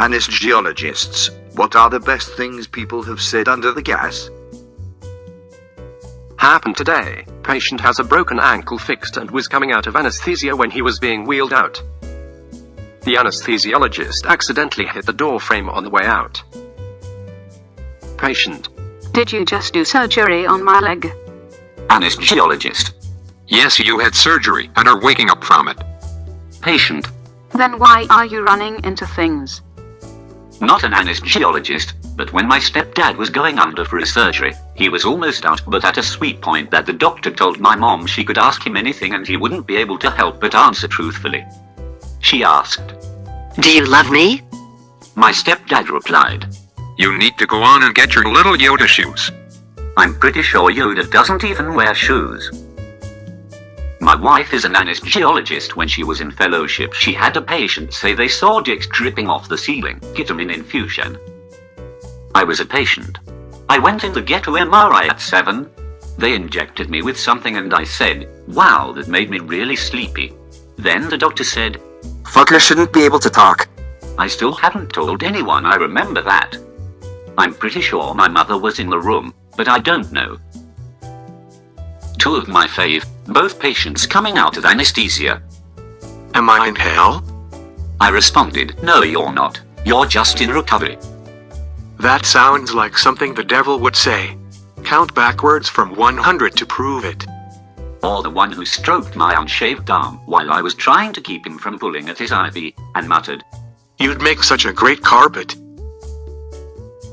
Anesthesiologists, what are the best things people have said under the gas? Happened today. Patient has a broken ankle fixed and was coming out of anesthesia when he was being wheeled out. The anesthesiologist accidentally hit the door frame on the way out. Patient: Did you just do surgery on my leg? Anesthesiologist: Yes, you had surgery and are waking up from it. Patient: Then why are you running into things? Not an anesthesiologist, but when my stepdad was going under for a surgery, he was almost out but at a sweet point that the doctor told my mom she could ask him anything and he wouldn't be able to help but answer truthfully. She asked, "Do you love me?" My stepdad replied, You need to go on and get your little Yoda shoes. I'm pretty sure Yoda doesn't even wear shoes. My wife is an anesthesiologist. When she was in fellowship, she had a patient say they saw dicks dripping off the ceiling, ketamine infusion. I was a patient. I went in to get an MRI at 7. They injected me with something and I said, wow, that made me really sleepy. Then the doctor said, Fucker shouldn't be able to talk. I still hadn't told anyone. I remember that. I'm pretty sure my mother was in the room, but I don't know. Two of my fave, both patients coming out of anesthesia. Am I in hell? I responded, no you're not, you're just in recovery. That sounds like something the devil would say. Count backwards from 100 to prove it. Or the one who stroked my unshaved arm while I was trying to keep him from pulling at his IV, and muttered, You'd make such a great carpet.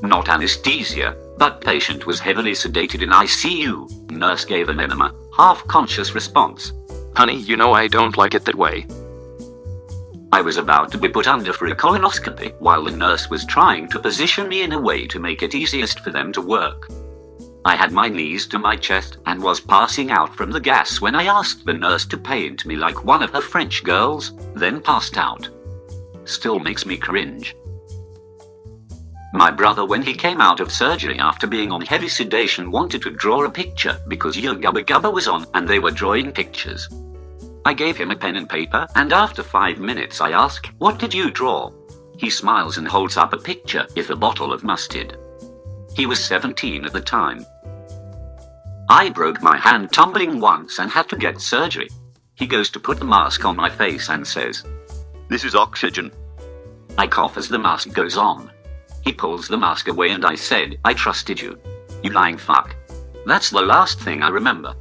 Not anesthesia, but patient was heavily sedated in ICU. Nurse gave an enema, half-conscious response. Honey, you know I don't like it that way. I was about to be put under for a colonoscopy while the nurse was trying to position me in a way to make it easiest for them to work. I had my knees to my chest and was passing out from the gas when I asked the nurse to paint me like one of her French girls, then passed out. Still makes me cringe. My brother, when he came out of surgery after being on heavy sedation, wanted to draw a picture because Yo Gubba Gubba was on and they were drawing pictures. I gave him a pen and paper, and after 5 minutes I asked, what did you draw? He smiles and holds up a picture with a bottle of mustard. He was 17 at the time. I broke my hand tumbling once and had to get surgery. He goes to put the mask on my face and says, This is oxygen. I cough as the mask goes on. He pulls the mask away and I said, I trusted you. You lying fuck. That's the last thing I remember.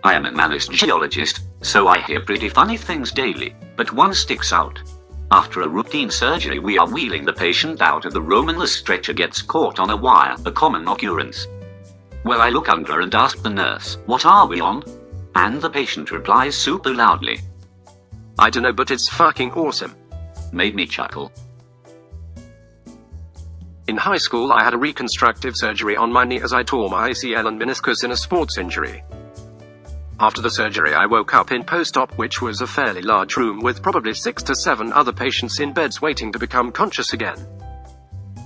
I am an anesthesiologist, so I hear pretty funny things daily, but one sticks out. After a routine surgery, we are wheeling the patient out of the room and the stretcher gets caught on a wire, a common occurrence. Well, I look under and ask the nurse, what are we on? And the patient replies super loudly, I don't know, but it's fucking awesome. Made me chuckle. In high school I had a reconstructive surgery on my knee as I tore my ACL and meniscus in a sports injury. After the surgery I woke up in post-op, which was a fairly large room with probably 6 to 7 other patients in beds waiting to become conscious again.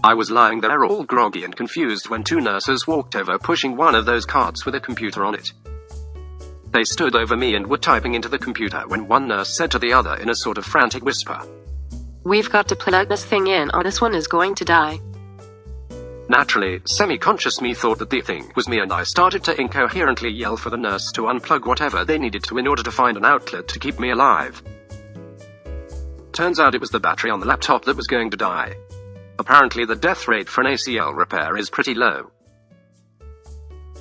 I was lying there all groggy and confused when 2 nurses walked over pushing one of those carts with a computer on it. They stood over me and were typing into the computer when one nurse said to the other in a sort of frantic whisper, We've got to plug this thing in or this one is going to die. Naturally, semi-conscious me thought that the thing was me and I started to incoherently yell for the nurse to unplug whatever they needed to in order to find an outlet to keep me alive. Turns out it was the battery on the laptop that was going to die. Apparently the death rate for an ACL repair is pretty low.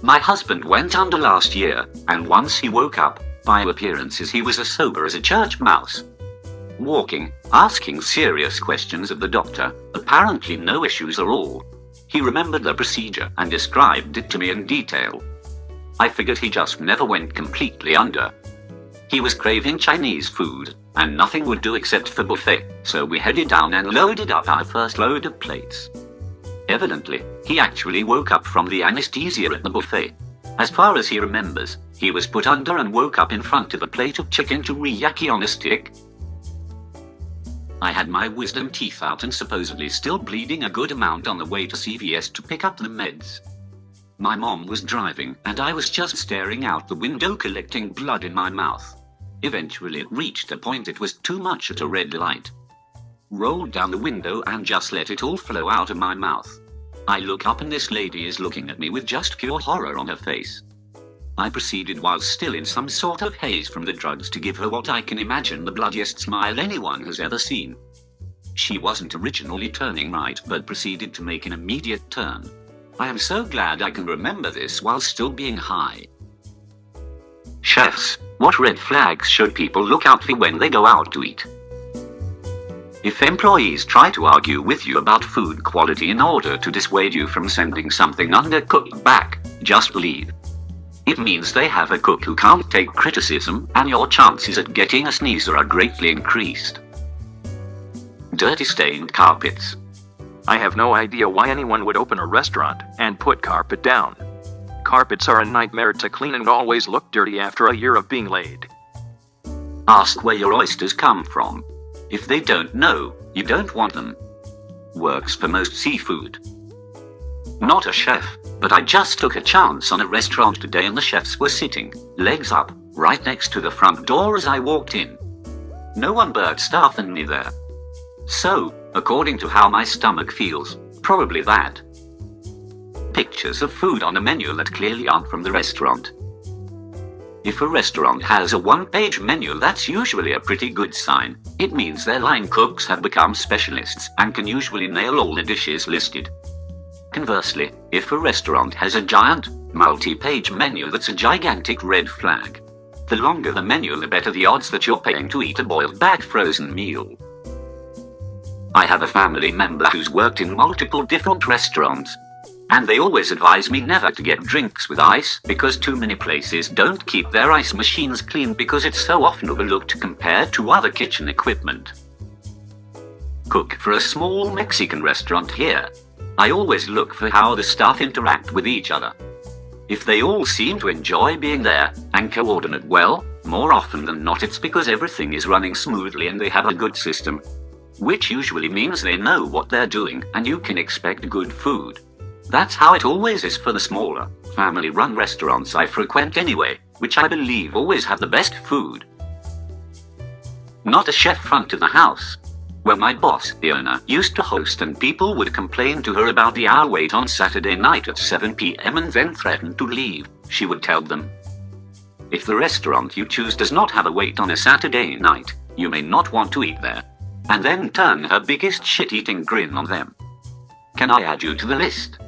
My husband went under last year, and once he woke up, by appearances he was as sober as a church mouse. Walking, asking serious questions of the doctor, apparently no issues at all. He remembered the procedure and described it to me in detail. I figured he just never went completely under. He was craving Chinese food, and nothing would do except for buffet, so we headed down and loaded up our first load of plates. Evidently, he actually woke up from the anesthesia at the buffet. As far as he remembers, he was put under and woke up in front of a plate of chicken teriyaki on a stick. I had my wisdom teeth out and supposedly still bleeding a good amount on the way to CVS to pick up the meds. My mom was driving, and I was just staring out the window collecting blood in my mouth. Eventually it reached a point it was too much at a red light. rolled down the window and just let it all flow out of my mouth. I look up and this lady is looking at me with just pure horror on her face. I proceeded while still in some sort of haze from the drugs to give her what I can imagine the bloodiest smile anyone has ever seen. She wasn't originally turning right but proceeded to make an immediate turn. I am so glad I can remember this while still being high. Chefs, what red flags should people look out for when they go out to eat? If employees try to argue with you about food quality in order to dissuade you from sending something undercooked back, just leave. It means they have a cook who can't take criticism, and your chances at getting a sneezer are greatly increased. Dirty stained carpets. I have no idea why anyone would open a restaurant and put carpet down. Carpets are a nightmare to clean and always look dirty after a year of being laid. Ask where your oysters come from. If they don't know, you don't want them. Works for most seafood. Not a chef, but I just took a chance on a restaurant today and the chefs were sitting, legs up, right next to the front door as I walked in. No one but staff and me there. So, according to how my stomach feels, probably that. Pictures of food on a menu that clearly aren't from the restaurant. If a restaurant has a one-page menu, that's usually a pretty good sign. It means their line cooks have become specialists and can usually nail all the dishes listed. Conversely, if a restaurant has a giant, multi-page menu, that's a gigantic red flag. The longer the menu, the better the odds that you're paying to eat a boiled-back frozen meal. I have a family member who's worked in multiple different restaurants, and they always advise me never to get drinks with ice because too many places don't keep their ice machines clean because it's so often overlooked compared to other kitchen equipment. Cook for a small Mexican restaurant here. I always look for how the staff interact with each other. If they all seem to enjoy being there and coordinate well, more often than not it's because everything is running smoothly and they have a good system, which usually means they know what they're doing and you can expect good food. That's how it always is for the smaller, family-run restaurants I frequent anyway, which I believe always have the best food. Not a chef front to the house. Where my boss, the owner, used to host and people would complain to her about the hour wait on Saturday night at 7 p.m. and then threaten to leave, she would tell them. If the restaurant you choose does not have a wait on a Saturday night, you may not want to eat there. And then turn her biggest shit-eating grin on them. Can I add you to the list?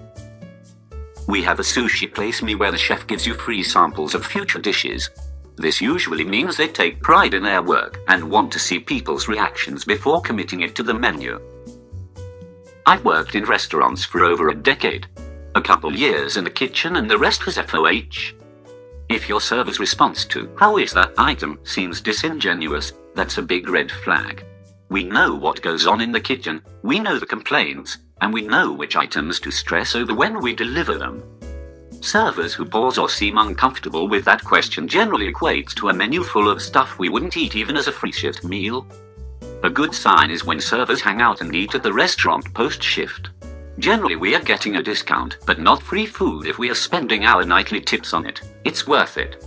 We have a sushi place where the chef gives you free samples of future dishes. This usually means they take pride in their work and want to see people's reactions before committing it to the menu. I've worked in restaurants for over a decade, a couple years in the kitchen and the rest was FOH. If your server's response to "how is that item" seems disingenuous, that's a big red flag. We know what goes on in the kitchen, we know the complaints, and we know which items to stress over when we deliver them. Servers who pause or seem uncomfortable with that question generally equates to a menu full of stuff we wouldn't eat even as a free shift meal. A good sign is when servers hang out and eat at the restaurant post-shift. Generally we are getting a discount, but not free food if we are spending our nightly tips on it. It's worth it.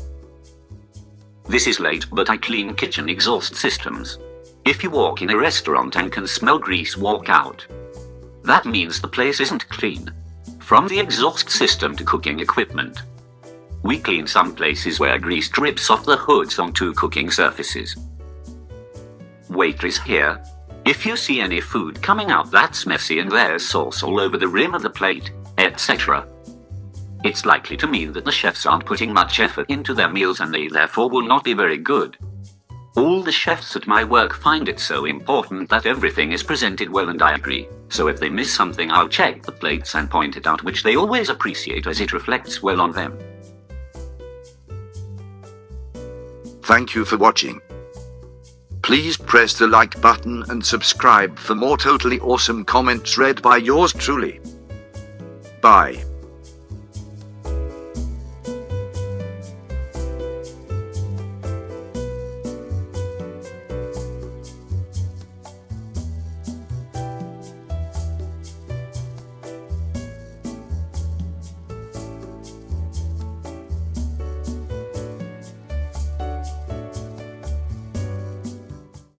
This is late, but I clean kitchen exhaust systems. If you walk in a restaurant and can smell grease, walk out. That means the place isn't clean. From the exhaust system to cooking equipment. We clean some places where grease drips off the hoods onto cooking surfaces. Waitress here. If you see any food coming out that's messy and there's sauce all over the rim of the plate, etc., it's likely to mean that the chefs aren't putting much effort into their meals and they therefore will not be very good. All the chefs at my work find it so important that everything is presented well, and I agree. So if they miss something, I'll check the plates and point it out, which they always appreciate as it reflects well on them. Thank you for watching. Please press the like button and subscribe for more totally awesome comments read by yours truly. Bye.